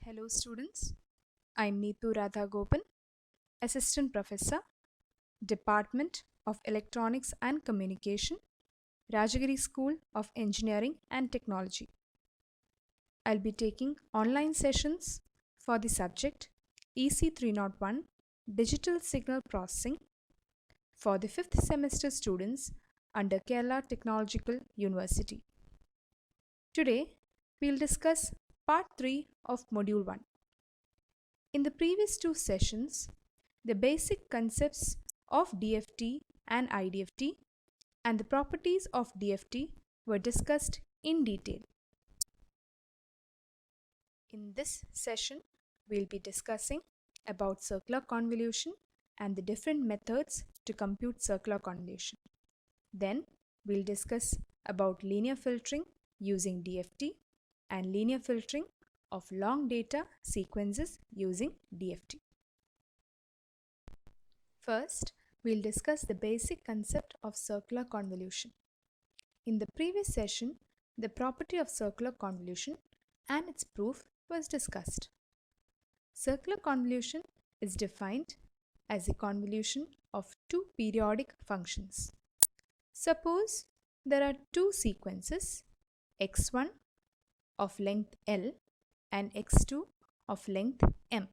Hello students, I am Neetu Radhagopan, Assistant Professor, Department of Electronics and Communication, Rajagiri School of Engineering and Technology. I'll be taking online sessions for the subject EC301 Digital Signal Processing for the 5th semester students under Kerala Technological University. Today, we'll discuss Part 3 of Module 1. In the previous two sessions, the basic concepts of DFT and IDFT and the properties of DFT were discussed in detail. In this session, we'll be discussing about circular convolution and the different methods to compute circular convolution. Then, we'll discuss about linear filtering using DFT and linear filtering of long data sequences using DFT. First, we'll discuss the basic concept of circular convolution. In the previous session, the property of circular convolution and its proof was discussed. Circular convolution is defined as a convolution of two periodic functions. Suppose there are two sequences, x1 of length L and x2 of length M.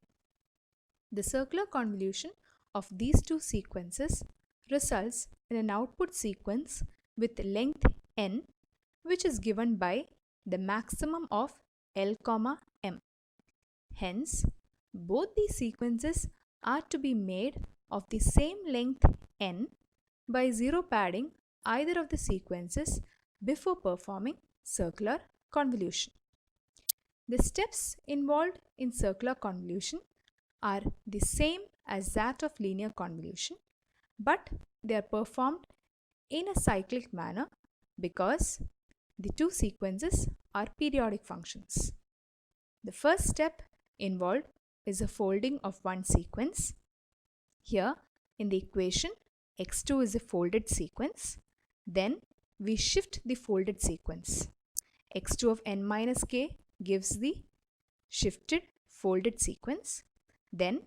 The circular convolution of these two sequences results in an output sequence with length N, which is given by the maximum of L, M. Hence, both these sequences are to be made of the same length N by zero padding either of the sequences before performing circular convolution. The steps involved in circular convolution are the same as that of linear convolution, but they are performed in a cyclic manner because the two sequences are periodic functions. The first step involved is a folding of one sequence. Here in the equation, x2 is a folded sequence. Then we shift the folded sequence. x2 of n minus k gives the shifted folded sequence. Then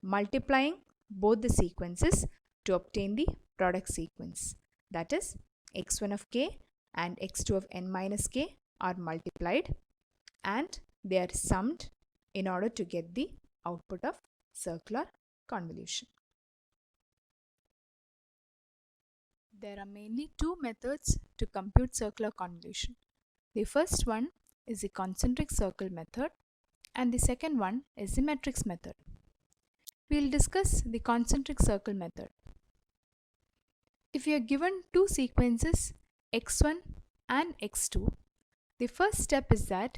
multiplying both the sequences to obtain the product sequence. That is, x1 of k and x2 of n minus k are multiplied and they are summed in order to get the output of circular convolution. There are mainly two methods to compute circular convolution. The first one is the concentric circle method and the second one is the matrix method. We will discuss the concentric circle method. If you are given two sequences x1 and x2, the first step is that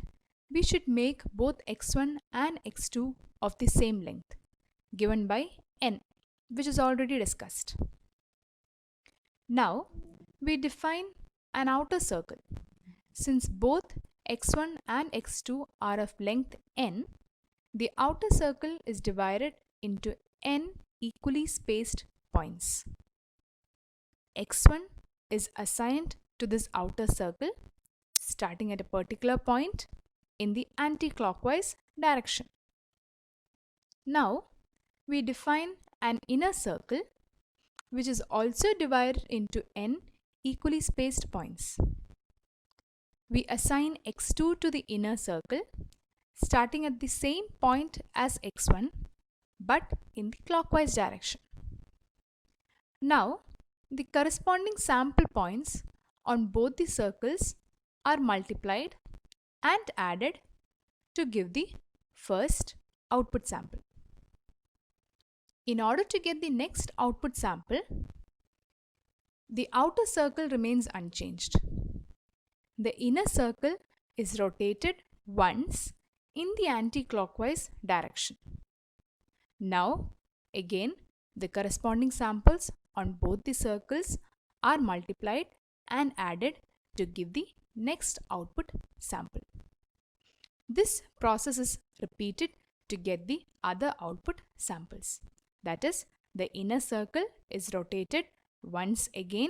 we should make both x1 and x2 of the same length given by n, which is already discussed. Now we define an outer circle. Since both x1 and x2 are of length n, the outer circle is divided into n equally spaced points. x1 is assigned to this outer circle starting at a particular point in the anti-clockwise direction. Now we define an inner circle which is also divided into n equally spaced points. We assign x2 to the inner circle starting at the same point as x1 but in the clockwise direction. Now the corresponding sample points on both the circles are multiplied and added to give the first output sample. In order to get the next output sample, the outer circle remains unchanged. The inner circle is rotated once in the anti-clockwise direction. Now, again, the corresponding samples on both the circles are multiplied and added to give the next output sample. This process is repeated to get the other output samples. That is, the inner circle is rotated once again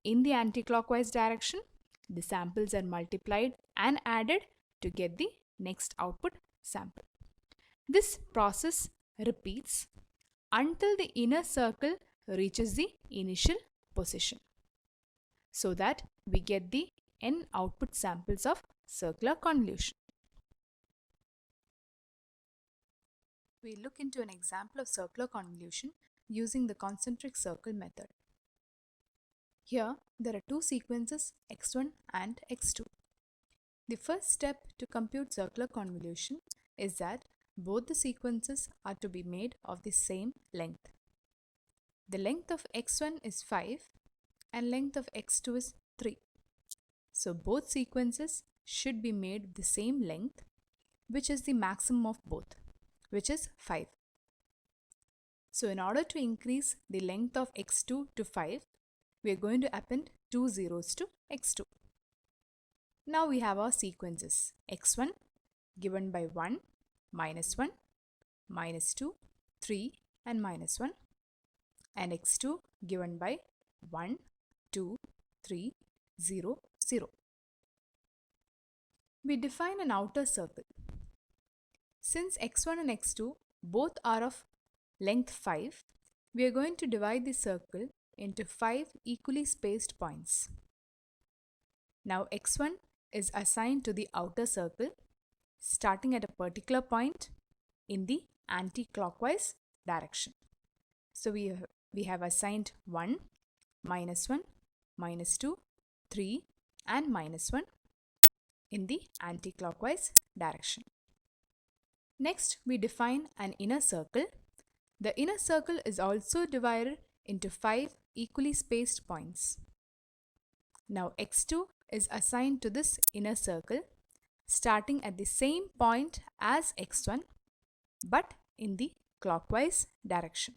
in the anti-clockwise direction. The samples are multiplied and added to get the next output sample. This process repeats until the inner circle reaches the initial position, so that we get the n output samples of circular convolution. We look into an example of circular convolution using the concentric circle method. Here there are two sequences x1 and x2. The first step to compute circular convolution is that both the sequences are to be made of the same length. The length of x1 is 5 and length of x2 is 3. So both sequences should be made the same length, which is the maximum of both, which is 5. So in order to increase the length of x2 to 5, we are going to append 2 zeros to x2. Now we have our sequences x1 given by 1, -1, -2, 3 and -1, and x2 given by 1, 2, 3, 0, 0. We define an outer circle. Since x1 and x2 both are of length 5, we are going to divide the circle into 5 equally spaced points. Now x1 is assigned to the outer circle starting at a particular point in the anti-clockwise direction. So we have assigned 1, -1, -2, 3 and -1 in the anti-clockwise direction. Next, we define an inner circle. The inner circle is also divided into 5 equally spaced points. Now x2 is assigned to this inner circle starting at the same point as x1 but in the clockwise direction.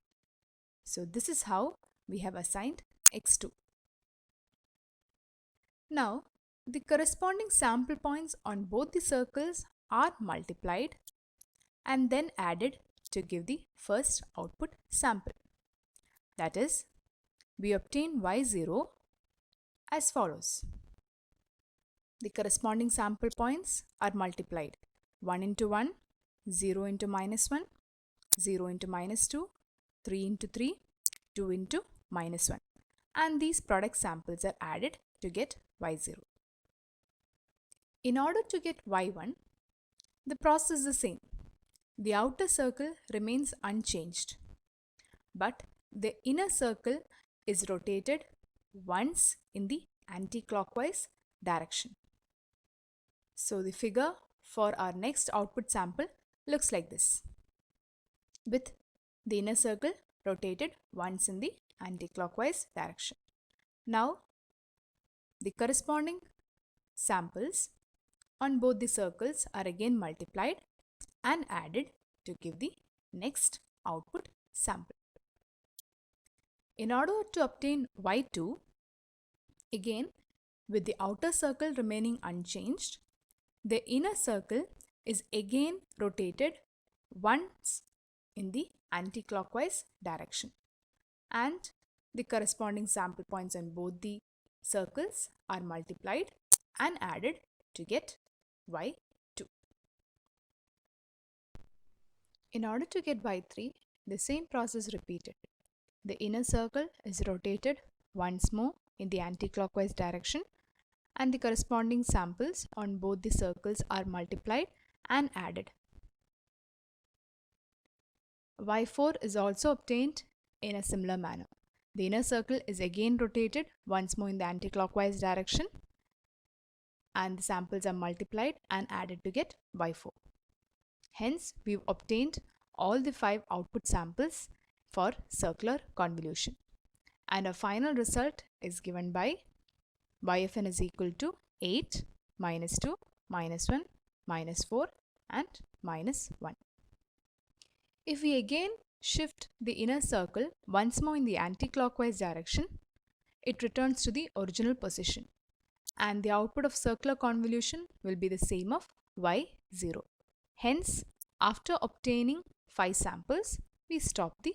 So this is how we have assigned x2. Now the corresponding sample points on both the circles are multiplied and then added to give the first output sample. That is, we obtain y0 as follows. The corresponding sample points are multiplied 1 into 1, 0 into -1, 0 into -2, 3 into 3, 2 into -1, and these product samples are added to get y0. In order to get y1, the process is the same. The outer circle remains unchanged, but the inner circle is rotated once in the anti-clockwise direction. So the figure for our next output sample looks like this, with the inner circle rotated once in the anti-clockwise direction. Now the corresponding samples on both the circles are again multiplied and added to give the next output sample. In order to obtain y2, again with the outer circle remaining unchanged, the inner circle is again rotated once in the anti-clockwise direction, and the corresponding sample points on both the circles are multiplied and added to get y2. In order to get y3, the same process repeated. The inner circle is rotated once more in the anti-clockwise direction, and the corresponding samples on both the circles are multiplied and added. y4 is also obtained in a similar manner. The inner circle is again rotated once more in the anti-clockwise direction, and the samples are multiplied and added to get y4. Hence, we've obtained all the 5 output samples for circular convolution, and our final result is given by yfn is equal to 8, -2, -1, -4 and -1. If we again shift the inner circle once more in the anti-clockwise direction, it returns to the original position, and the output of circular convolution will be the same of y0. Hence, after obtaining 5 samples, we stop the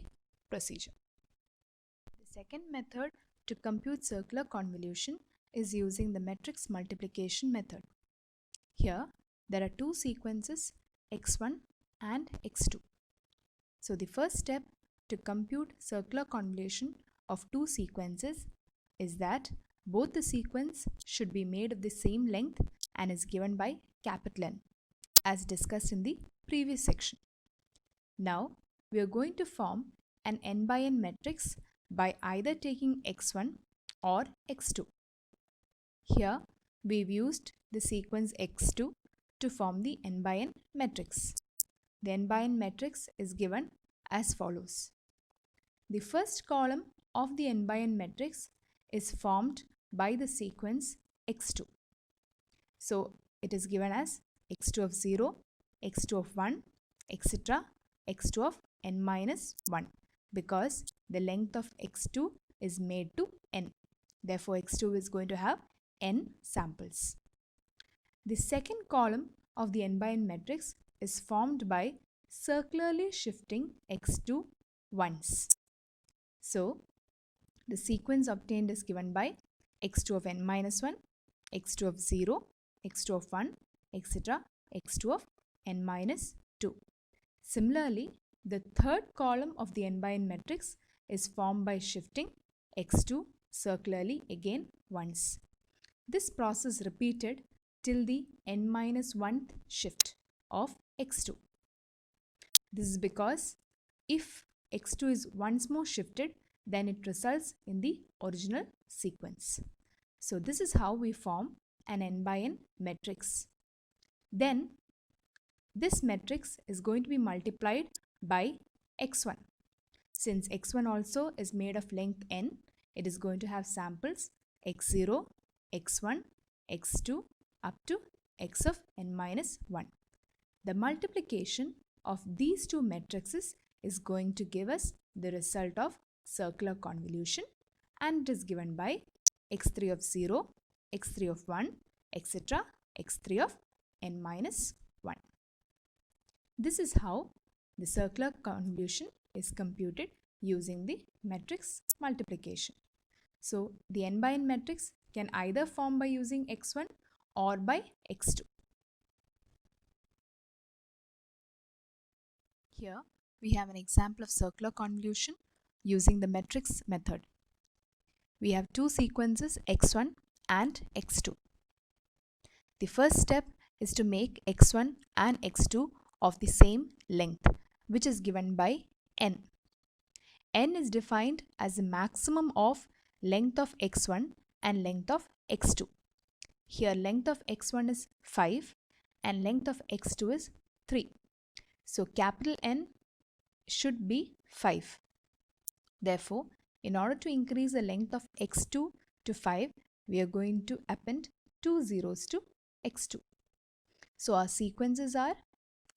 procedure. The second method to compute circular convolution is using the matrix multiplication method. Here, there are two sequences x1 and x2. So the first step to compute circular convolution of two sequences is that both the sequence should be made of the same length and is given by capital N, as discussed in the previous section. Now we are going to form an n by n matrix by either taking x1 or x2. Here we've used the sequence x2 to form the n by n matrix. The n by n matrix is given as follows. The first column of the n by n matrix is formed by the sequence x2. So it is given as x2 of 0, x2 of 1, etc., x2 of n minus 1, because the length of x2 is made to n. Therefore, x2 is going to have n samples. The second column of the n by n matrix is formed by circularly shifting x2 once. So, the sequence obtained is given by x2 of n minus 1, x2 of 0, x2 of 1, etc., x2 of n minus 2. Similarly, the third column of the n by n matrix is formed by shifting x2 circularly again once. This process repeated till the n minus 1th shift of x2. This is because if x2 is once more shifted, then it results in the original sequence. So this is how we form an n by n matrix. Then this matrix is going to be multiplied by x1. Since x1 also is made of length n, it is going to have samples x0, x1, x2 up to x of n minus 1. The multiplication of these two matrices is going to give us the result of circular convolution, and it is given by x3 of 0, x3 of 1, etc., x3 of n minus 1. This is how the circular convolution is computed using the matrix multiplication. So the n by n matrix can either form by using x1 or by x2. Here we have an example of circular convolution using the matrix method. We have two sequences x1 and x2. The first step is to make x1 and x2 of the same length, which is given by n. N is defined as the maximum of length of x1 and length of x2. Here length of x1 is 5 and length of x2 is 3. So capital N should be 5. Therefore, in order to increase the length of x2 to 5, we are going to append 2 zeros to x2. So our sequences are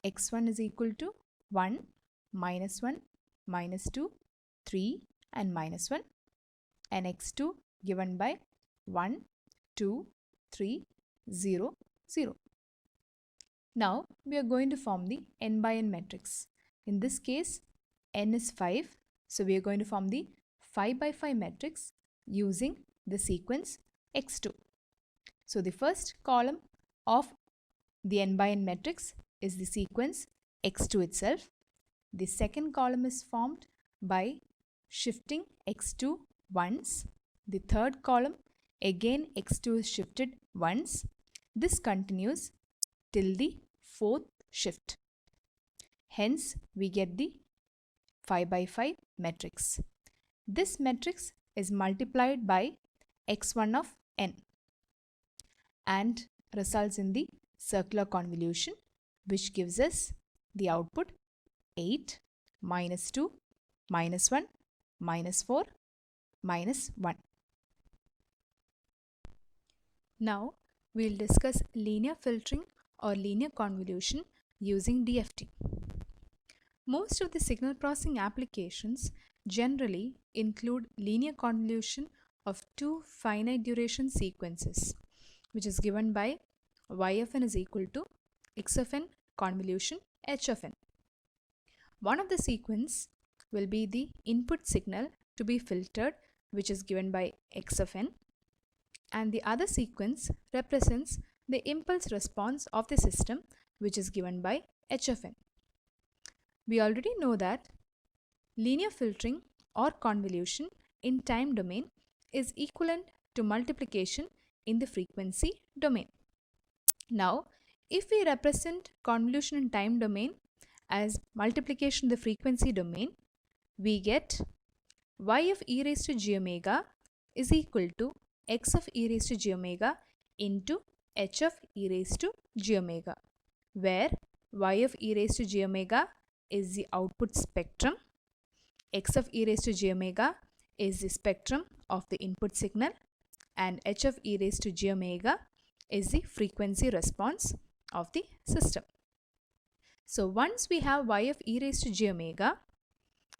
x1 is equal to 1, minus 1, minus 2, 3 and minus 1, and x2 given by 1, 2, 3, 0, 0. Now we are going to form the n by n matrix. In this case, n is 5. So we are going to form the 5 by 5 matrix using the sequence x2. So the first column of the n by n matrix is the sequence x2 itself. The second column is formed by shifting x2 once. The third column, again x2 is shifted once. This continues till the fourth shift. Hence, we get the 5 by 5 matrix. This matrix is multiplied by x1 of n and results in the circular convolution, which gives us the output 8, minus 2, minus 1, minus 4, minus 1. Now, we'll discuss linear filtering or linear convolution using DFT. Most of the signal processing applications generally include linear convolution of two finite duration sequences, which is given by y of n is equal to x of n convolution h of n. One of the sequence will be the input signal to be filtered, which is given by x of n, and the other sequence represents the impulse response of the system, which is given by h of n. We already know that linear filtering or convolution in time domain is equivalent to multiplication in the frequency domain. Now, if we represent convolution in time domain as multiplication in the frequency domain, we get y of e raised to g omega is equal to x of e raised to g omega into h of e raised to g omega, where y of e raised to g omega is the output spectrum, x of e raised to j omega is the spectrum of the input signal, and h of e raised to j omega is the frequency response of the system. So once we have y of e raised to j omega,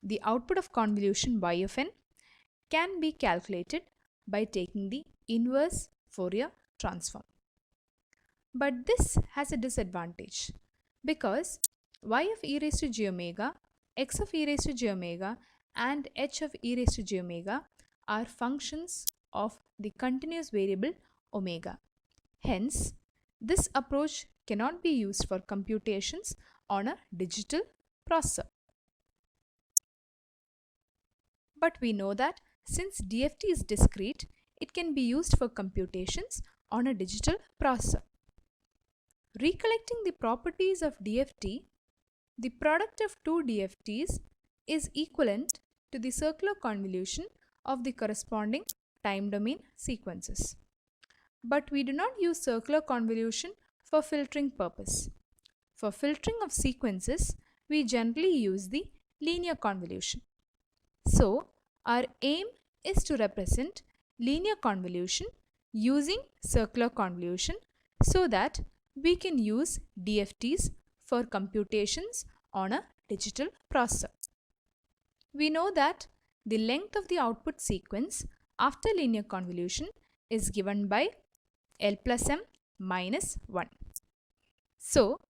the output of convolution y of n can be calculated by taking the inverse Fourier transform. But this has a disadvantage because y of e raised to j omega, x of e raised to j omega and h of e raised to j omega are functions of the continuous variable omega. Hence, this approach cannot be used for computations on a digital processor. But we know that since DFT is discrete, it can be used for computations on a digital processor. Recollecting the properties of DFT, the product of two DFTs is equivalent to the circular convolution of the corresponding time domain sequences. But we do not use circular convolution for filtering purpose. For filtering of sequences, we generally use the linear convolution. So, our aim is to represent linear convolution using circular convolution so that we can use DFTs for computations on a digital processor. We know that the length of the output sequence after linear convolution is given by L plus M minus 1. So,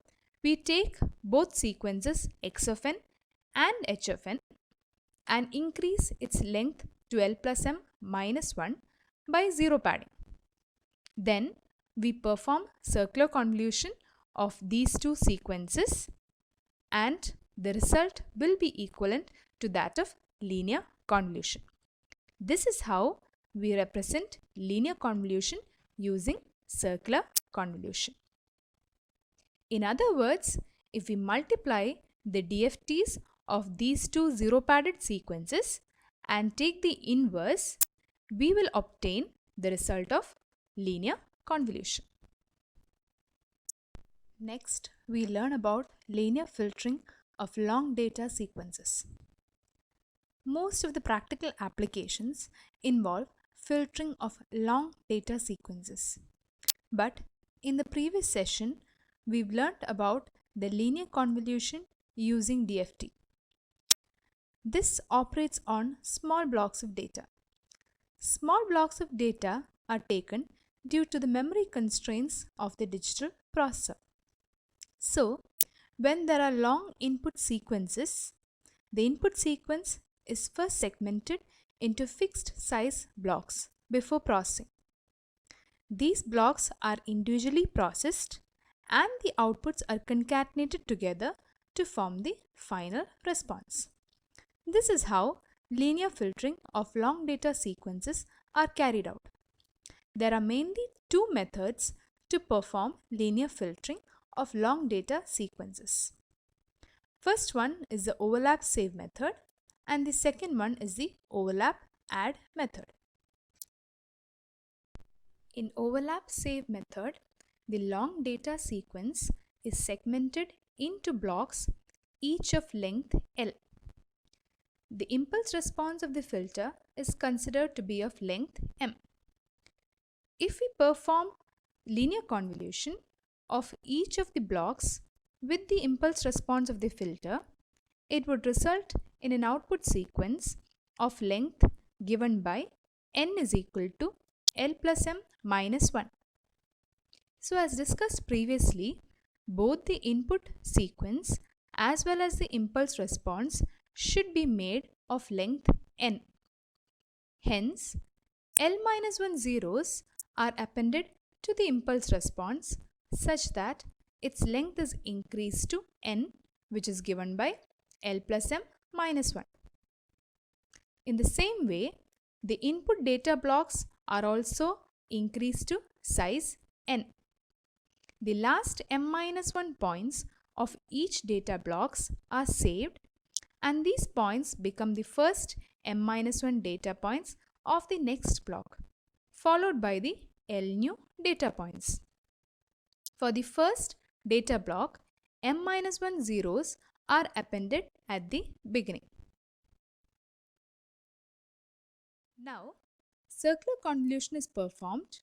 we take both sequences x of n and h of n and increase its length to L plus M minus 1 by 0 padding. Then, we perform circular convolution of these two sequences and the result will be equivalent to that of linear convolution. This is how we represent linear convolution using circular convolution. In other words, if we multiply the DFTs of these two zero-padded sequences and take the inverse, we will obtain the result of linear convolution. Next, we learn about linear filtering of long data sequences. Most of the practical applications involve filtering of long data sequences. But in the previous session, we've learned about the linear convolution using DFT. This operates on small blocks of data. Small blocks of data are taken due to the memory constraints of the digital processor. So, when there are long input sequences, the input sequence is first segmented into fixed size blocks before processing. These blocks are individually processed and the outputs are concatenated together to form the final response. This is how linear filtering of long data sequences are carried out. There are mainly two methods to perform linear filtering of long data sequences. First one is the overlap save method and the second one is the overlap add method. In overlap save method, the long data sequence is segmented into blocks each of length L. The impulse response of the filter is considered to be of length M. If we perform linear convolution of each of the blocks with the impulse response of the filter, it would result in an output sequence of length given by n is equal to L plus M minus 1. So as discussed previously, both the input sequence as well as the impulse response should be made of length n. Hence, L minus 1 zeros are appended to the impulse response such that its length is increased to n, which is given by L plus M minus 1. In the same way, the input data blocks are also increased to size n. The last m-1 points of each data blocks are saved, and these points become the first m-1 data points of the next block, followed by the L new data points. For the first data block, m-1 zeros are appended at the beginning. Now, circular convolution is performed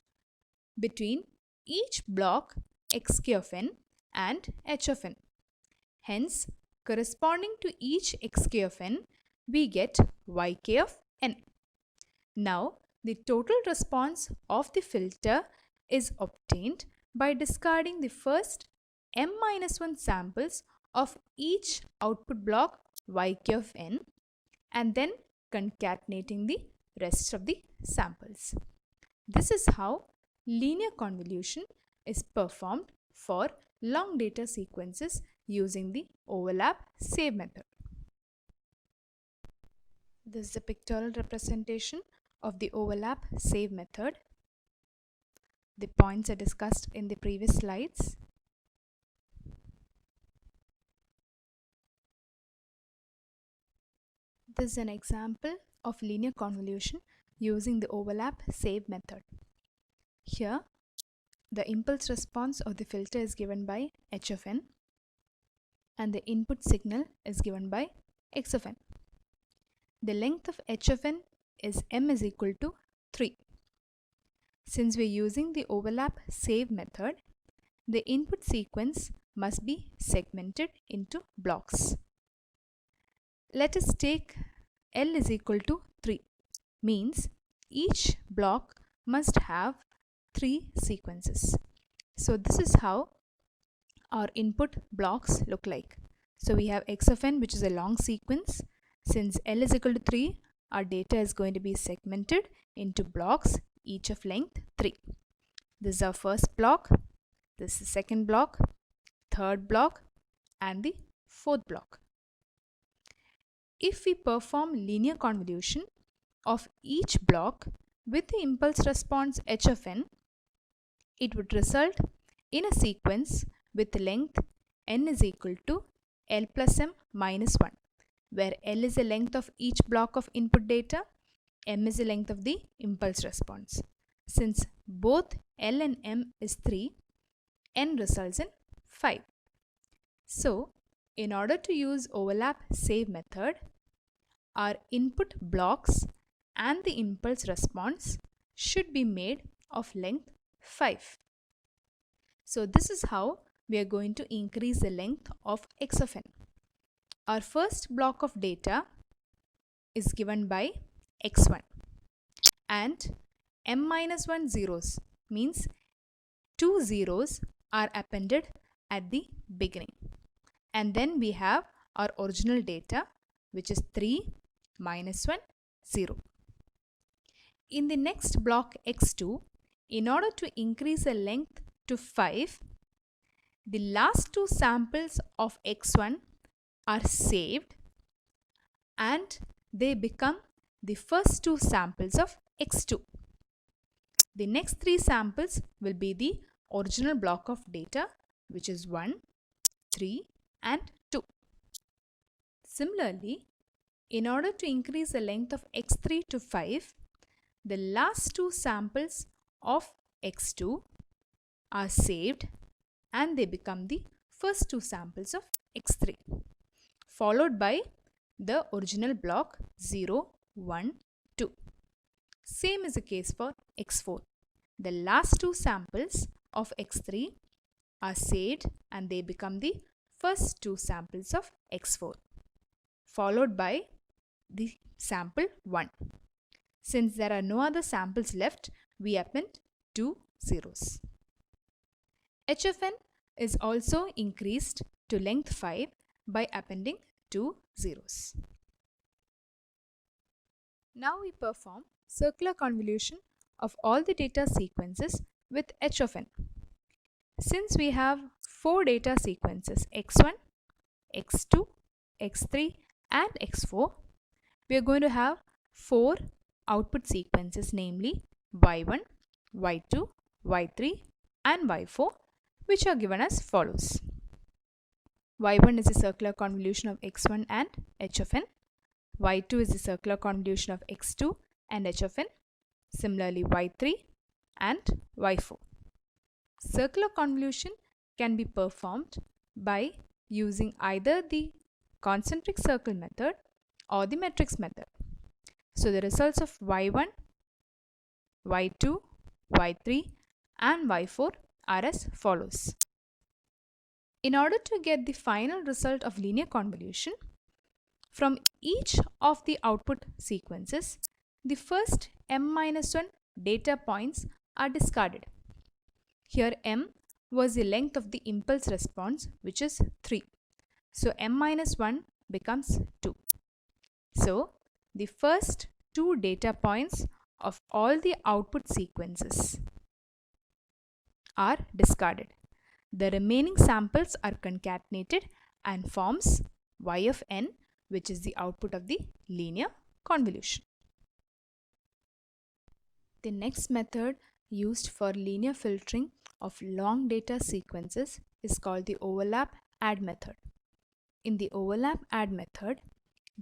between each block xk of n and h of n. Hence, corresponding to each xk of n, we get yk of n. Now, the total response of the filter is obtained by discarding the first m-1 samples of each output block yk of n and then concatenating the rest of the samples. This is how linear convolution is performed for long data sequences using the overlap save method. This is a pictorial representation of the overlap save method. The points are discussed in the previous slides. This is an example of linear convolution using the overlap save method. Here, the impulse response of the filter is given by h of n and the input signal is given by x of n. The length of h of n is m is equal to 3. Since we are using the overlap save method, the input sequence must be segmented into blocks. Let us take L is equal to 3, means each block must have 3 sequences. So this is how our input blocks look like. So we have x of n, which is a long sequence. Since L is equal to 3, our data is going to be segmented into blocks, each of length 3. This is our first block, this is the second block, third block, and the fourth block. If we perform linear convolution of each block with the impulse response h of n, it would result in a sequence with length n is equal to L plus M minus 1, where L is the length of each block of input data, M is the length of the impulse response. Since both L and M is 3, n results in 5. So, in order to use overlap save method, our input blocks and the impulse response should be made of length 5. So this is how we are going to increase the length of x of n. Our first block of data is given by x1 and m-1 zeros, means 2 zeros are appended at the beginning. And then we have our original data, which is 3, minus 1, 0. In the next block x2, in order to increase the length to 5, the last 2 samples of x1 are saved and they become the first 2 samples of x2. The next 3 samples will be the original block of data, which is 1, 3, and 2. Similarly, in order to increase the length of x3 to 5, the last 2 samples of x2 are saved and they become the first 2 samples of x3, followed by the original block 0, 1, 2. Same is the case for x4. The last 2 samples of x3 are saved and they become the first 2 samples of x4, followed by the sample 1. Since there are no other samples left, we append 2 zeros. H of n is also increased to length 5 by appending 2 zeros. Now we perform circular convolution of all the data sequences with h of n. Since we have 4 data sequences x1, x2, x3 and x4, we are going to have 4 output sequences, namely y1, y2, y3 and y4, which are given as follows. y1 is the circular convolution of x1 and h of n. y2 is the circular convolution of x2 and h of n. Similarly, y3 and y4. Circular convolution can be performed by using either the concentric circle method or the matrix method. So the results of y1, y2, y3 and y4 are as follows. In order to get the final result of linear convolution, from each of the output sequences, the first m-1 data points are discarded. Here m was the length of the impulse response, which is 3. So m-1 becomes 2. So the first 2 data points of all the output sequences are discarded. The remaining samples are concatenated and forms y of n, which is the output of the linear convolution. The next method used for linear filtering of long data sequences is called the overlap add method. In the overlap add method,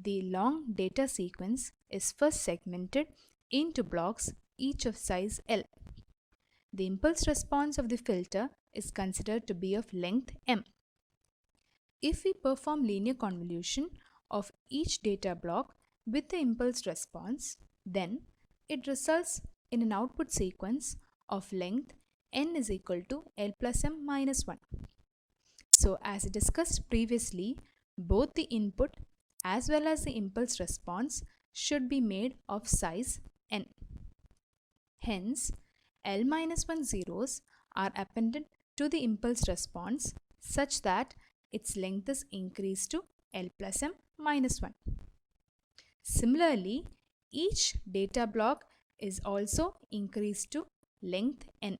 the long data sequence is first segmented into blocks each of size L. The impulse response of the filter is considered to be of length m. If we perform linear convolution of each data block with the impulse response, then it results in an output sequence of length n is equal to L plus m minus 1. So as discussed previously, both the input as well as the impulse response should be made of size n. Hence, L minus 1 zeros are appended to the impulse response such that its length is increased to L plus m minus 1. Similarly, each data block is also increased to length n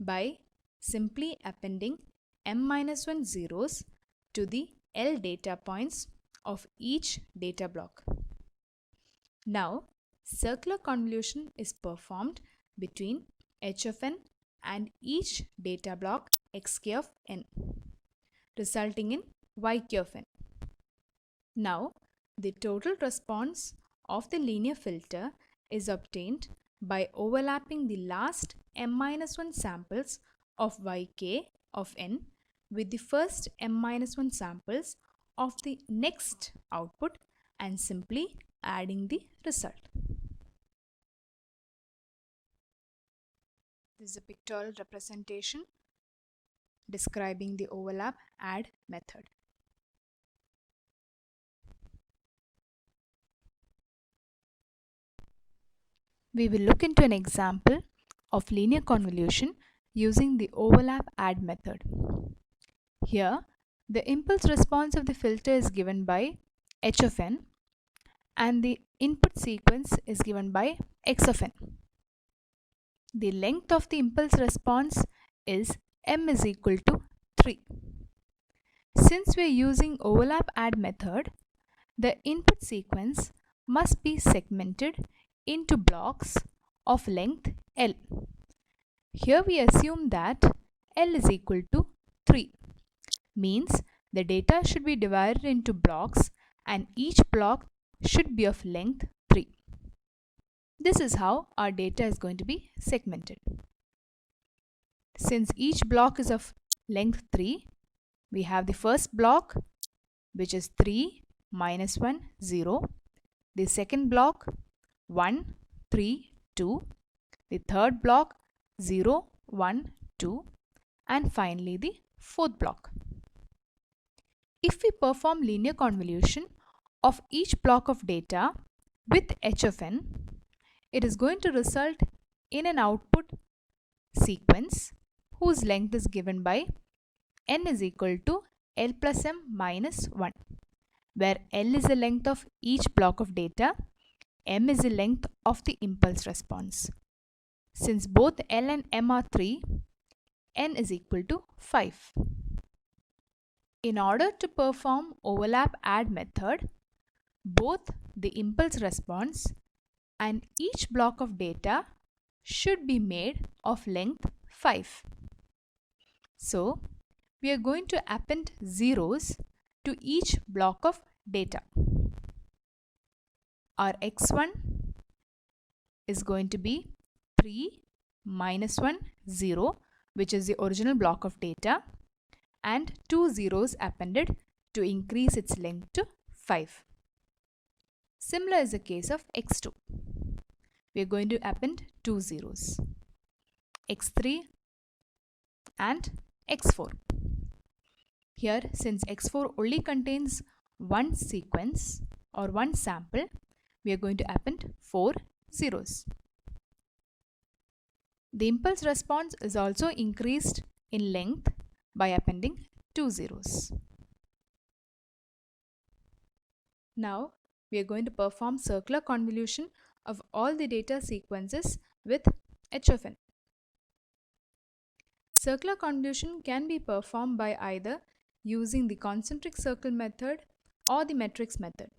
by simply appending m minus 1 zeros to the L data points of each data block. Now, circular convolution is performed between h of n and each data block xk of n, resulting in yk of n. Now, the total response of the linear filter is obtained by overlapping the last m-1 samples of yk of n with the first m-1 samples of the next output and simply adding the result. This is a pictorial representation describing the overlap add method. We will look into an example of linear convolution using the overlap add method. Here, the impulse response of the filter is given by h of n and the input sequence is given by x of n. The length of the impulse response is m is equal to 3. Since we are using overlap add method, the input sequence must be segmented into blocks of length L. Here we assume that L is equal to 3, means the data should be divided into blocks and each block should be of length 3. This is how our data is going to be segmented. Since each block is of length 3, we have the first block, which is 3, minus 1, 0. The second block, 1, 3, 2. The third block, 0, 1, 2. And finally the fourth block. If we perform linear convolution of each block of data with h of n, it is going to result in an output sequence whose length is given by n is equal to L plus m minus 1, where L is the length of each block of data, m is the length of the impulse response. Since both L and m are 3, n is equal to 5. In order to perform overlap add method, both the impulse response and each block of data should be made of length 5. So, we are going to append zeros to each block of data. Our x1 is going to be 3 minus 1 0, which is the original block of data, and 2 zeros appended to increase its length to 5. Similar is the case of x2. We are going to append 2 zeros, x3 and x4. Here, since x4 only contains one sequence or one sample, we are going to append 4 zeros. The impulse response is also increased in length by appending 2 zeros. Now, we are going to perform circular convolution of all the data sequences with h of n. Circular convolution can be performed by either using the concentric circle method or the matrix method.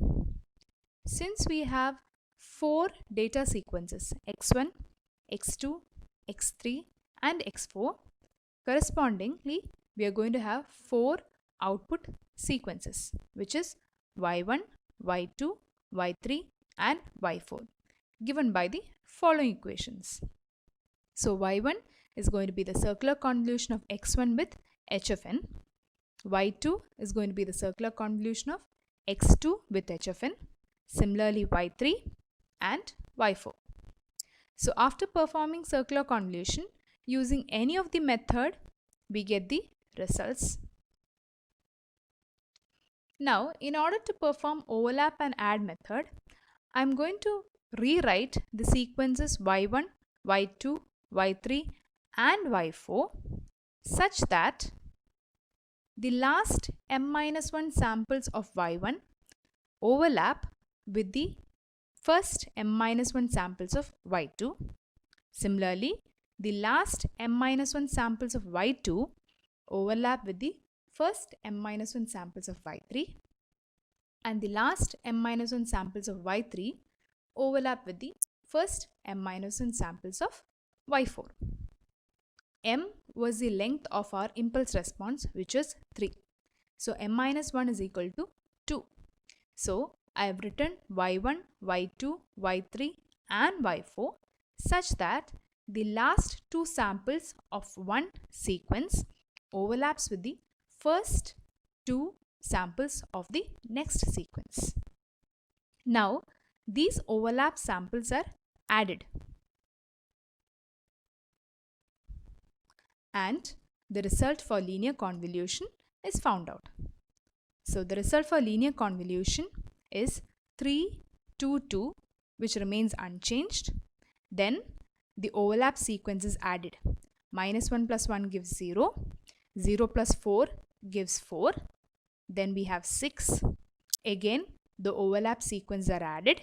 Since we have 4 data sequences x1, x2, x3 and x4, correspondingly we are going to have 4 output sequences, which is y1, y2, y3 and y4, given by the following equations. So y1 is going to be the circular convolution of x1 with h of n. y2 is going to be the circular convolution of x2 with h of n. Similarly y3 and y4. So after performing circular convolution using any of the method, we get the results. Now, in order to perform overlap and add method, I am going to rewrite the sequences y1, y2, y3 and y4 such that the last m-1 samples of y1 overlap with the first m-1 samples of y2. Similarly, the last m-1 samples of y2 overlap with the first m-1 samples of y3, and the last m-1 samples of y3 overlap with the first m-1 samples of y4. M was the length of our impulse response, which is 3. So m-1 is equal to 2. So I have written y1, y2, y3 and y4 such that the last 2 samples of one sequence overlaps with the first 2 samples of the next sequence. Now, these overlap samples are added and the result for linear convolution is found out. So the result for linear convolution is 3, 2, 2, which remains unchanged. Then the overlap sequence is added. -1 plus 1 gives 0. 0 plus 4 gives 4. Then we have 6. Again, the overlap sequence are added.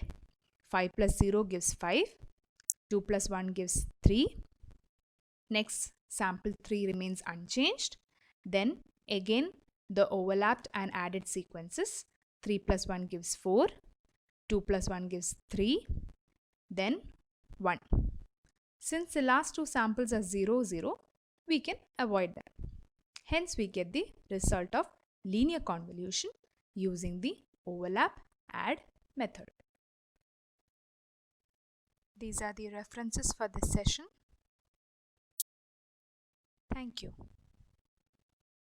5 plus 0 gives 5. 2 plus 1 gives 3. Next, sample 3 remains unchanged. Then again, the overlapped and added sequences. 3 plus 1 gives 4. 2 plus 1 gives 3. Then 1. Since the last 2 samples are 0, 0, we can avoid that. Hence, we get the result of linear convolution using the overlap add method. These are the references for this session. Thank you.